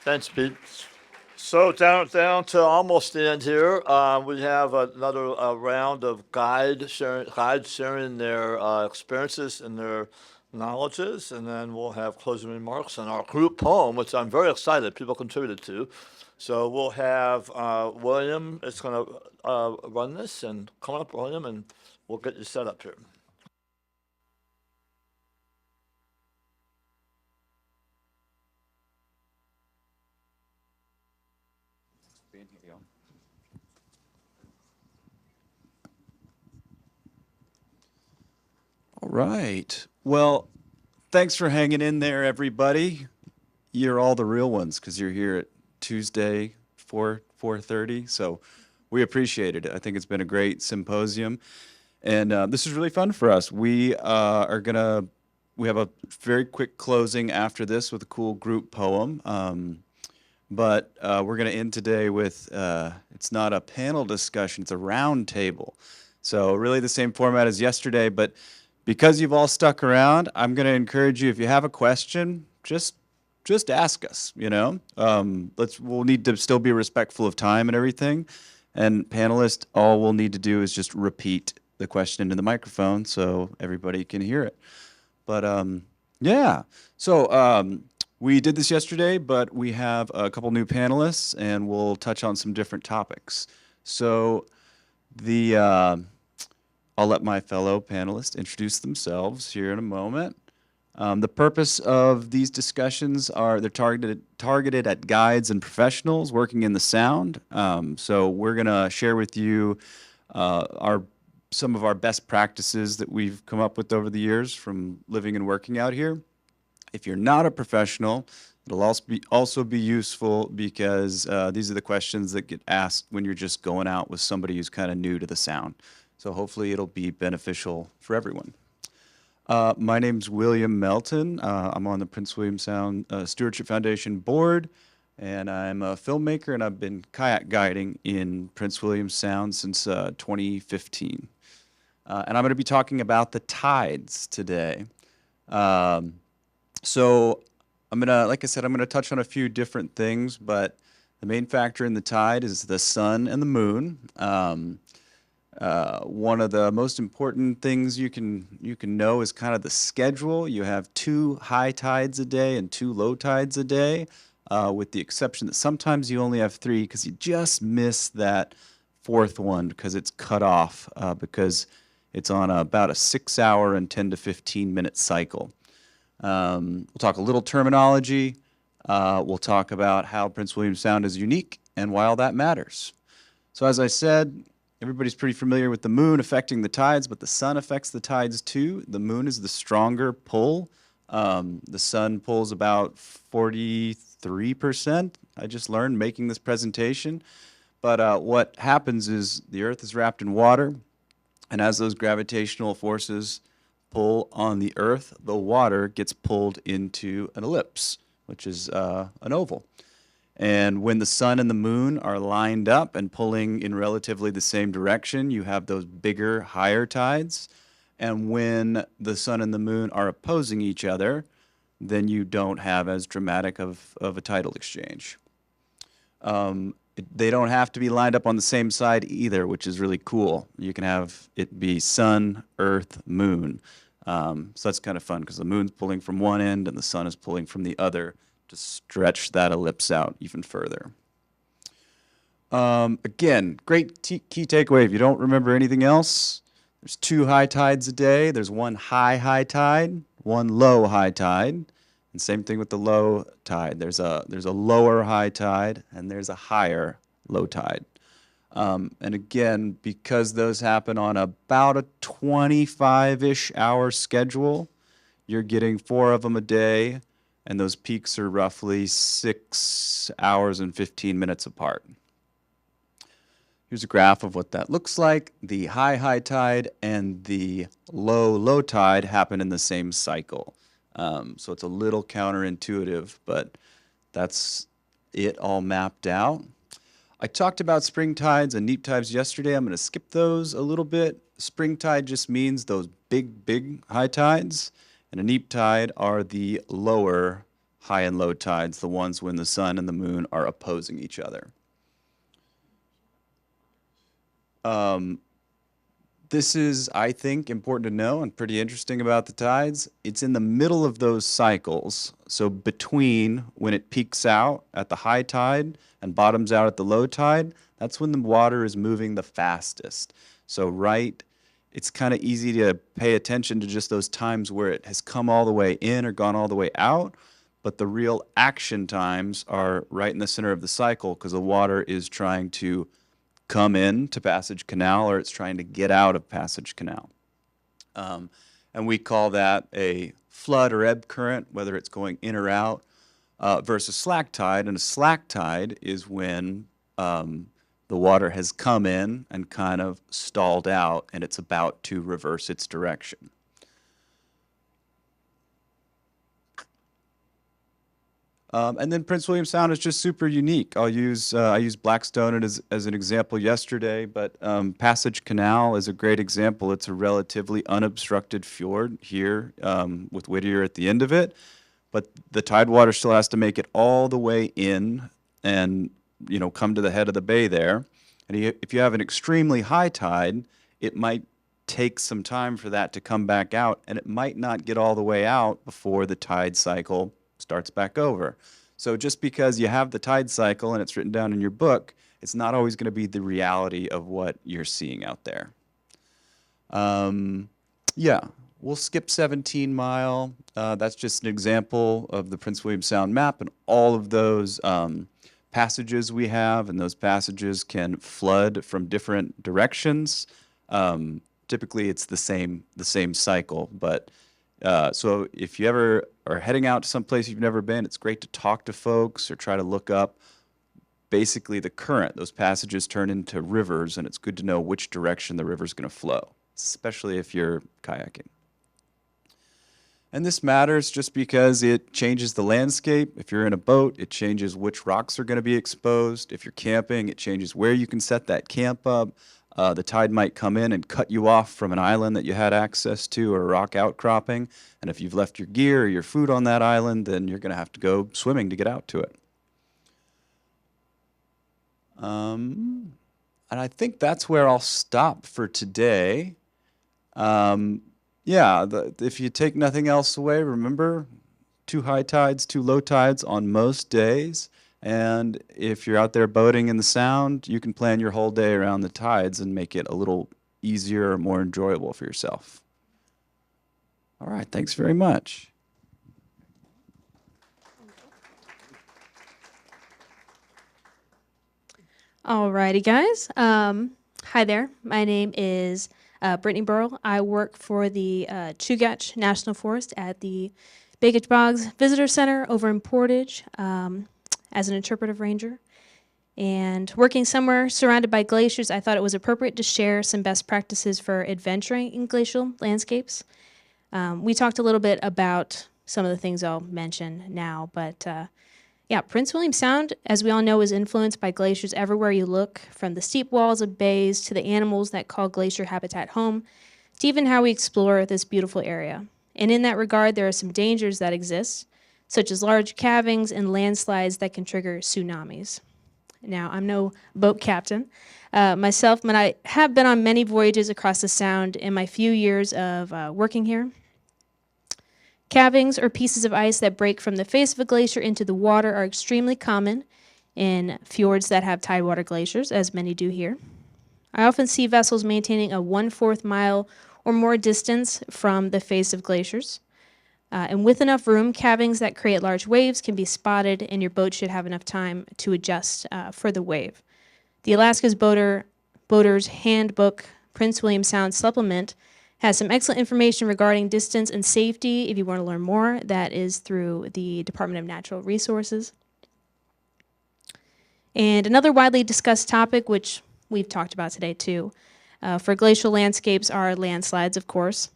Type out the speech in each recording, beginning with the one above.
Thanks, Pete. So down to almost the end here. We have another round of guides sharing their experiences and their knowledges, and then we'll have closing remarks and our group poem, which I'm very excited people contributed to. So we'll have William is going to run this, and come up, William, and we'll get you set up here. All right. Well, thanks for hanging in there, everybody. You're all the real ones because you're here at Tuesday, 4:30. So we appreciate it. I think it's been a great symposium, and this is really fun for us. We have a very quick closing after this with a cool group poem. But we're going to end today with, it's not a panel discussion, it's a round table. So really the same format as yesterday, but because you've all stuck around, I'm going to encourage you, if you have a question, just ask us, you know. We'll need to still be respectful of time and everything. And panelists, all we'll need to do is just repeat the question into the microphone so everybody can hear it. But yeah, so we did this yesterday, but we have a couple new panelists, and we'll touch on some different topics. So I'll let my fellow panelists introduce themselves here in a moment. The purpose of these discussions they're targeted at guides and professionals working in the sound. So we're gonna share with you some of our best practices that we've come up with over the years from living and working out here. If you're not a professional, it'll also be useful because these are the questions that get asked when you're just going out with somebody who's kind of new to the sound. So hopefully it'll be beneficial for everyone. My name's William Melton. I'm on the Prince William Sound Stewardship Foundation board, and I'm a filmmaker, and I've been kayak guiding in Prince William Sound since 2015. And I'm going to be talking about the tides today. So like I said, I'm gonna touch on a few different things, but the main factor in the tide is the sun and the moon. One of the most important things you can know is kind of the schedule. You have 2 high tides a day and 2 low tides a day, with the exception that sometimes you only have 3 because you just miss that 4th one because it's cut off because it's on about a 6-hour and 10 to 15 minute cycle. We'll talk a little terminology. We'll talk about how Prince William Sound is unique and why all that matters. So as I said, everybody's pretty familiar with the moon affecting the tides, but the sun affects the tides too. The moon is the stronger pull. The sun pulls about 43%. I just learned making this presentation. But what happens is the Earth is wrapped in water, and as those gravitational forces pull on the Earth, the water gets pulled into an ellipse, which is an oval. And when the sun and the moon are lined up and pulling in relatively the same direction, you have those bigger, higher tides. And when the sun and the moon are opposing each other, then you don't have as dramatic of a tidal exchange. They don't have to be lined up on the same side either, which is really cool. You can have it be sun, earth, moon. So that's kind of fun because the moon's pulling from one end and the sun is pulling from the other to stretch that ellipse out even further. Again, great key takeaway. If you don't remember anything else, there's 2 high tides a day. There's 1 high tide, 1 low high tide. And same thing with the low tide. There's a lower high tide and there's a higher low tide. And again, because those happen on about a 25-ish hour schedule, you're getting 4 of them a day, and those peaks are roughly 6 hours and 15 minutes apart. Here's a graph of what that looks like. The high tide and the low tide happen in the same cycle. So it's a little counterintuitive, but that's it all mapped out. I talked about spring tides and neap tides yesterday. I'm going to skip those a little bit. Spring tide just means those big high tides, and a neap tide are the lower high and low tides, the ones when the sun and the moon are opposing each other. This is, I think, important to know and pretty interesting about the tides. It's in the middle of those cycles, so between when it peaks out at the high tide and bottoms out at the low tide, that's when the water is moving the fastest. So it's kind of easy to pay attention to just those times where it has come all the way in or gone all the way out, but the real action times are right in the center of the cycle because the water is trying to come in to Passage Canal or it's trying to get out of Passage Canal. And we call that a flood or ebb current, whether it's going in or out, versus slack tide. And a slack tide is when the water has come in and kind of stalled out and it's about to reverse its direction. And then Prince William Sound is just super unique. I used Blackstone as an example yesterday, but Passage Canal is a great example. It's a relatively unobstructed fjord here with Whittier at the end of it, but the tidewater still has to make it all the way in and come to the head of the bay there. And if you have an extremely high tide, it might take some time for that to come back out, and it might not get all the way out before the tide cycle starts back over. So just because you have the tide cycle and it's written down in your book, it's not always going to be the reality of what you're seeing out there. Yeah, we'll skip 17 Mile. That's just an example of the Prince William Sound map and all of those passages we have, and those passages can flood from different directions. Typically, it's the same cycle, but so if you ever are heading out to some place you've never been, it's great to talk to folks or try to look up basically the current. Those passages turn into rivers, and it's good to know which direction the river's going to flow, especially if you're kayaking. And this matters just because it changes the landscape. If you're in a boat, it changes which rocks are going to be exposed. If you're camping, it changes where you can set that camp up. The tide might come in and cut you off from an island that you had access to or a rock outcropping. And if you've left your gear or your food on that island, then you're going to have to go swimming to get out to it. And I think that's where I'll stop for today. Yeah, if you take nothing else away, remember 2 high tides, 2 low tides on most days. And if you're out there boating in the Sound, you can plan your whole day around the tides and make it a little easier or more enjoyable for yourself. All right, thanks very much. All righty, guys. Hi there. My name is Brittney Burrell. I work for the Chugach National Forest at the Baggage Bogs Visitor Center over in Portage. As an interpretive ranger. And working somewhere surrounded by glaciers, I thought it was appropriate to share some best practices for adventuring in glacial landscapes. We talked a little bit about some of the things I'll mention now, but yeah, Prince William Sound, as we all know, is influenced by glaciers everywhere you look, from the steep walls of bays to the animals that call glacier habitat home, to even how we explore this beautiful area. And in that regard, there are some dangers that exist, such as large calvings and landslides that can trigger tsunamis. Now, I'm no boat captain myself, but I have been on many voyages across the Sound in my few years of working here. Calvings, or pieces of ice that break from the face of a glacier into the water, are extremely common in fjords that have tidewater glaciers, as many do here. I often see vessels maintaining a 1/4 mile or more distance from the face of glaciers. And with enough room, calvings that create large waves can be spotted, and your boat should have enough time to adjust for the wave. The Alaska's Boater's Handbook Prince William Sound Supplement has some excellent information regarding distance and safety. If you want to learn more, that is through the Department of Natural Resources. And another widely discussed topic, which we've talked about today too, for glacial landscapes are landslides, of course.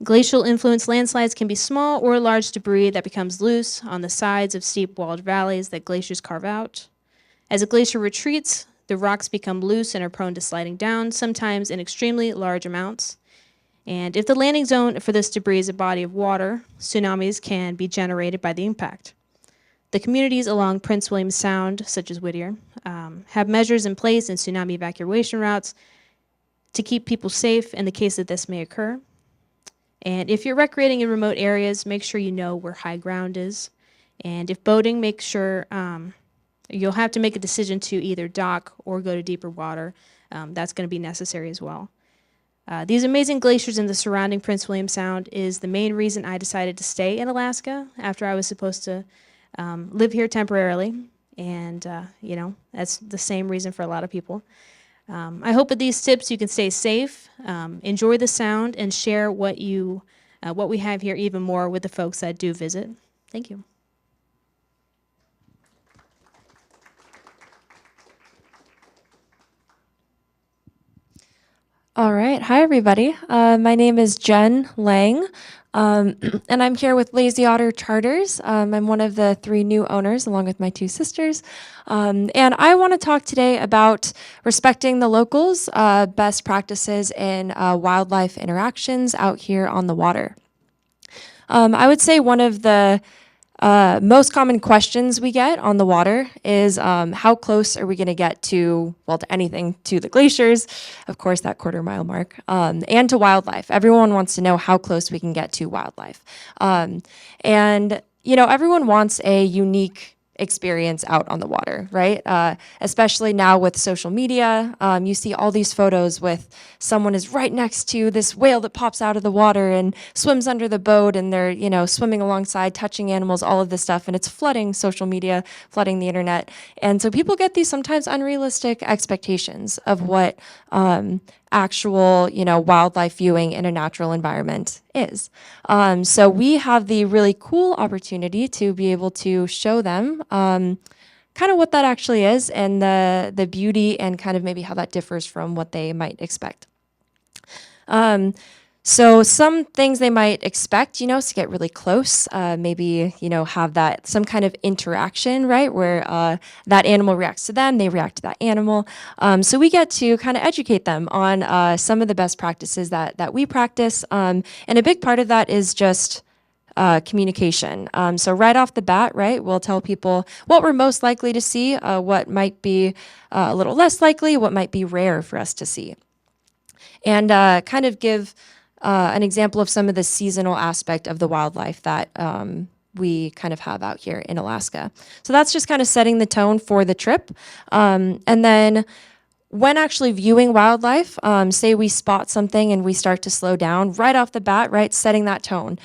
Glacial influenced landslides can be small or large debris that becomes loose on the sides of steep walled valleys that glaciers carve out. As a glacier retreats, the rocks become loose and are prone to sliding down, sometimes in extremely large amounts. And if the landing zone for this debris is a body of water, tsunamis can be generated by the impact. The communities along Prince William Sound, such as Whittier, have measures in place and tsunami evacuation routes to keep people safe in the case that this may occur. And if you're recreating in remote areas, make sure you know where high ground is. And if boating, make sure you'll have to make a decision to either dock or go to deeper water. That's going to be necessary as well. These amazing glaciers in the surrounding Prince William Sound is the main reason I decided to stay in Alaska after I was supposed to live here temporarily. And, that's the same reason for a lot of people. I hope with these tips you can stay safe, enjoy the sound, and share what we have here even more with the folks that do visit. Thank you. All right. Hi, everybody. My name is Jen Lang, and I'm here with Lazy Otter Charters. I'm one of the 3 new owners, along with my 2 sisters. And I want to talk today about respecting the locals, best practices in wildlife interactions out here on the water. I would say one of the most common questions we get on the water is how close are we going to get to anything, to the glaciers, of course, that quarter-mile mark, and to wildlife. Everyone wants to know how close we can get to wildlife. And, everyone wants a unique experience out on the water, right? Especially now with social media, you see all these photos with someone is right next to this whale that pops out of the water and swims under the boat, and they're, swimming alongside, touching animals, all of this stuff, and it's flooding social media, flooding the internet. And so people get these sometimes unrealistic expectations of what actual, wildlife viewing in a natural environment is. So we have the really cool opportunity to be able to show them kind of what that actually is, and the beauty, and kind of maybe how that differs from what they might expect. So some things they might expect, is to get really close, maybe, have that some kind of interaction, right, where that animal reacts to them, they react to that animal. So we get to kind of educate them on some of the best practices that we practice. And a big part of that is just communication. So right off the bat, right, we'll tell people what we're most likely to see, what might be a little less likely, what might be rare for us to see. And kind of give an example of some of the seasonal aspect of the wildlife that we kind of have out here in Alaska. So that's just kind of setting the tone for the trip. And then when actually viewing wildlife, say we spot something and we start to slow down right off the bat, right, setting that tone.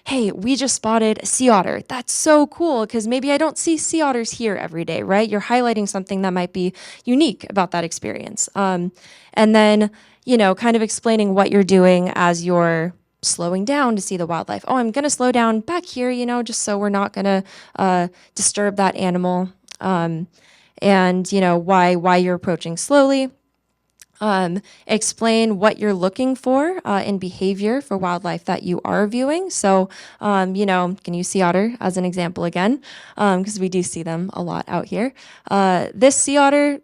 Hey, we just spotted a sea otter. That's so cool, because maybe I don't see sea otters here every day, right? You're highlighting something that might be unique about that experience. And then, kind of explaining what you're doing as you're slowing down to see the wildlife. Oh, I'm going to slow down back here, just so we're not going to disturb that animal. And, why you're approaching slowly. Explain what you're looking for in behavior for wildlife that you are viewing. So, can use sea otter as an example again, because we do see them a lot out here. This sea otter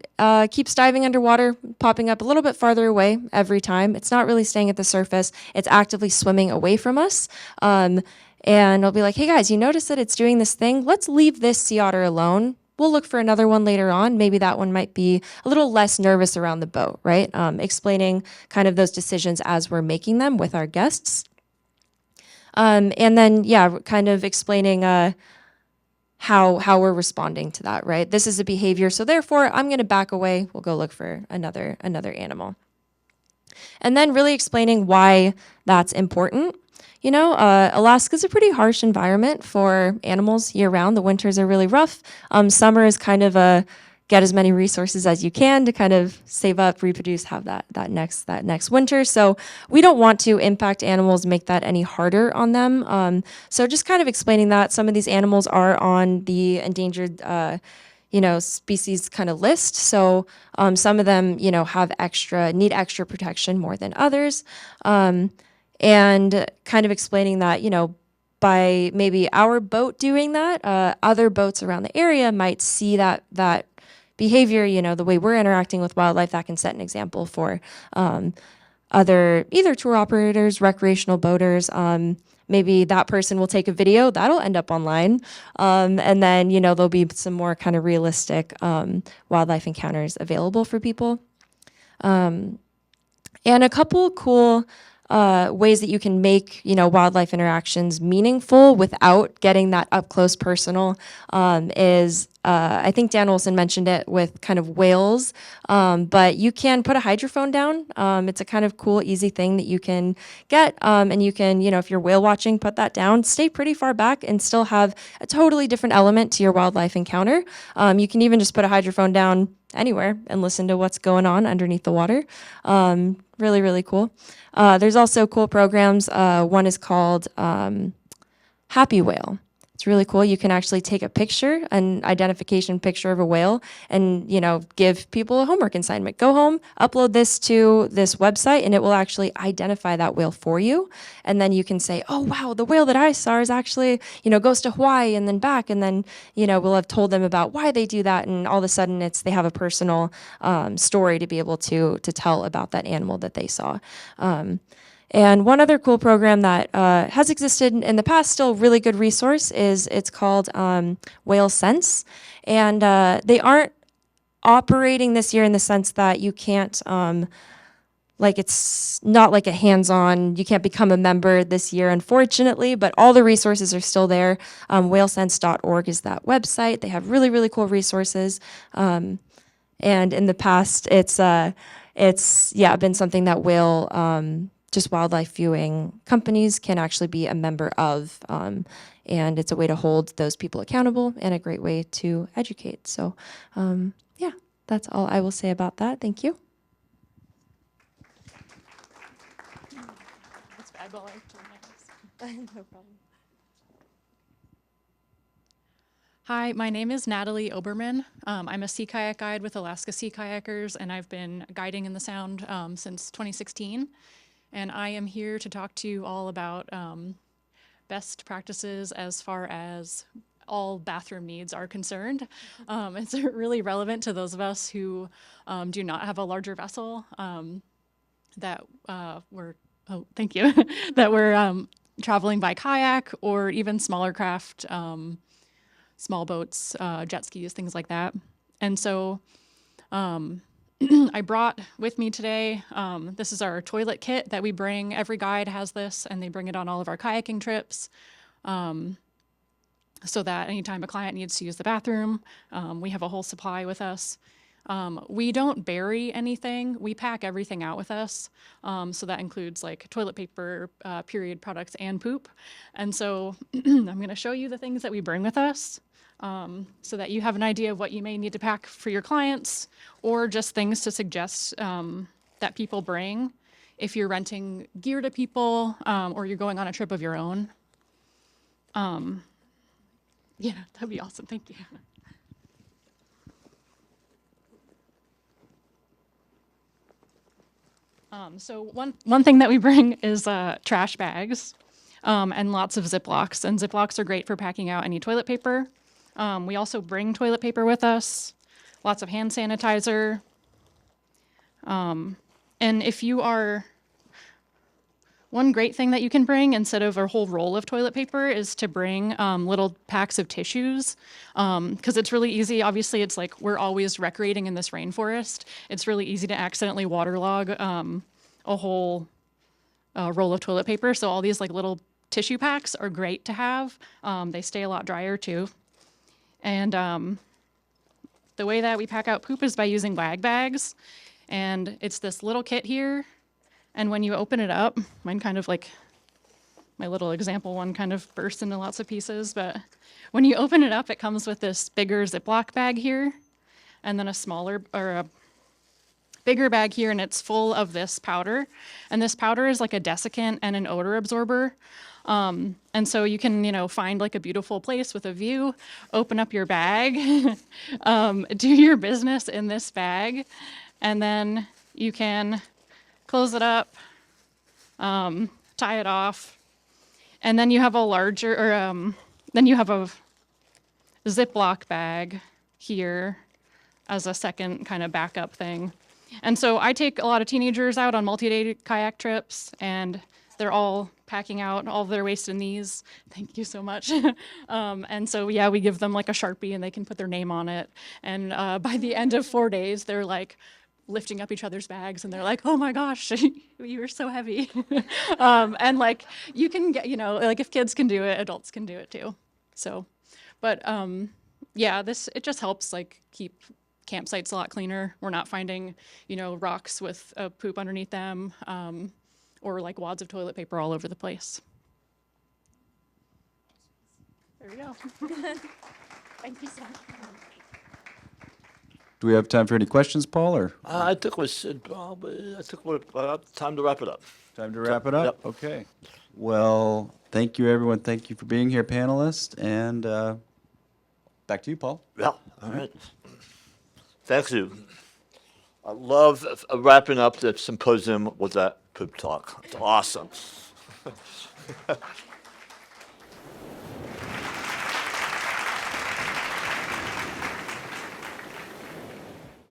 keeps diving underwater, popping up a little bit farther away every time. It's not really staying at the surface. It's actively swimming away from us. And I'll be like, hey guys, you notice that it's doing this thing? Let's leave this sea otter alone. We'll look for another one later on. Maybe that one might be a little less nervous around the boat, right? Explaining kind of those decisions as we're making them with our guests. And then, kind of explaining how we're responding to that, right? This is a behavior, so therefore I'm going to back away. We'll go look for another animal. And then really explaining why that's important. Alaska's a pretty harsh environment for animals year-round. The winters are really rough. Summer is kind of a get as many resources as you can to kind of save up, reproduce, have that next winter. So we don't want to impact animals, make that any harder on them. So just kind of explaining that some of these animals are on the endangered species kind of list. So some of them, need extra protection more than others. And kind of explaining that, by maybe our boat doing that, other boats around the area might see that behavior, the way we're interacting with wildlife, that can set an example for other either tour operators, recreational boaters. Maybe that person will take a video that'll end up online, and then there'll be some more kind of realistic wildlife encounters available for people. And a couple cool ways that you can make, wildlife interactions meaningful without getting that up close personal is, I think Dan Olson mentioned it with kind of whales, but you can put a hydrophone down. It's a kind of cool, easy thing that you can get, and you can, if you're whale watching, put that down, stay pretty far back and still have a totally different element to your wildlife encounter. You can even just put a hydrophone down anywhere and listen to what's going on underneath the water. Really, really cool. There's also cool programs. One is called Happy Whale. It's really cool. You can actually take a picture, an identification picture of a whale, and give people a homework assignment. Go home, upload this to this website, and it will actually identify that whale for you. And then you can say, "Oh wow, the whale that I saw is actually goes to Hawaii and then back." And then we'll have told them about why they do that, and all of a sudden they have a personal story to be able to tell about that animal that they saw. And one other cool program that has existed in the past, still really good resource, it's called Whale Sense. And they aren't operating this year in the sense that you can't, it's not like a hands-on, you can't become a member this year, unfortunately, but all the resources are still there. Whalesense.org is that website. They have really, really cool resources. And in the past, it's been something that just wildlife viewing companies can actually be a member of, and it's a way to hold those people accountable and a great way to educate. So that's all I will say about that. Thank you. No problem. Hi, my name is Natalie Oberman. I'm a sea kayak guide with Alaska Sea Kayakers, and I've been guiding in the Sound since 2016. And I am here to talk to you all about best practices as far as all bathroom needs are concerned. It's really relevant to those of us who do not have a larger vessel that thank you, that we're traveling by kayak or even smaller craft, small boats, jet skis, things like that. And so I brought with me today, this is our toilet kit that we bring. Every guide has this, and they bring it on all of our kayaking trips, so that anytime a client needs to use the bathroom, we have a whole supply with us. We don't bury anything. We pack everything out with us. So that includes like toilet paper, period products, and poop. And so I'm going to show you the things that we bring with us, so that you have an idea of what you may need to pack for your clients, or just things to suggest that people bring if you're renting gear to people, or you're going on a trip of your own. Yeah, that'd be awesome. Thank you. So one thing that we bring is trash bags and lots of Ziplocs. And Ziplocs are great for packing out any toilet paper. We also bring toilet paper with us, lots of hand sanitizer. And if you are, one great thing that you can bring instead of a whole roll of toilet paper is to bring little packs of tissues, because it's really easy. Obviously, it's like we're always recreating in this rainforest. It's really easy to accidentally waterlog a whole roll of toilet paper. So all these like little tissue packs are great to have. They stay a lot drier too. And the way that we pack out poop is by using wag bags. And it's this little kit here. And when you open it up, mine kind of like, my little example one kind of bursts into lots of pieces. But when you open it up, it comes with this bigger Ziploc bag here, and then a smaller or a bigger bag here, and it's full of this powder. And this powder is like a desiccant and an odor absorber. And so you can, find like a beautiful place with a view, open up your bag, do your business in this bag, and then you can close it up, tie it off, and then you have a larger, or then you have a Ziploc bag here as a second kind of backup thing. And so I take a lot of teenagers out on multi-day kayak trips, and they're all packing out all of their waste in these. Thank you so much. And so, yeah, we give them like a Sharpie and they can put their name on it. And by the end of 4 days, they're like lifting up each other's bags and they're like, oh my gosh, you were so heavy. And like, you can get, like if kids can do it, adults can do it too. So, but yeah, it just helps like keep campsites a lot cleaner. We're not finding, rocks with poop underneath them. Or like wads of toilet paper all over the place. There we go. Thank you so much. Do we have time for any questions, Paul, or I think we should probably, I think we're time to wrap it up. time to wrap it up? Yep. Okay. Well, thank you, everyone. Thank you for being here, panelists. And back to you, Paul. Yeah, all right. Thank you. I love wrapping up the symposium with that poop talk. It's awesome.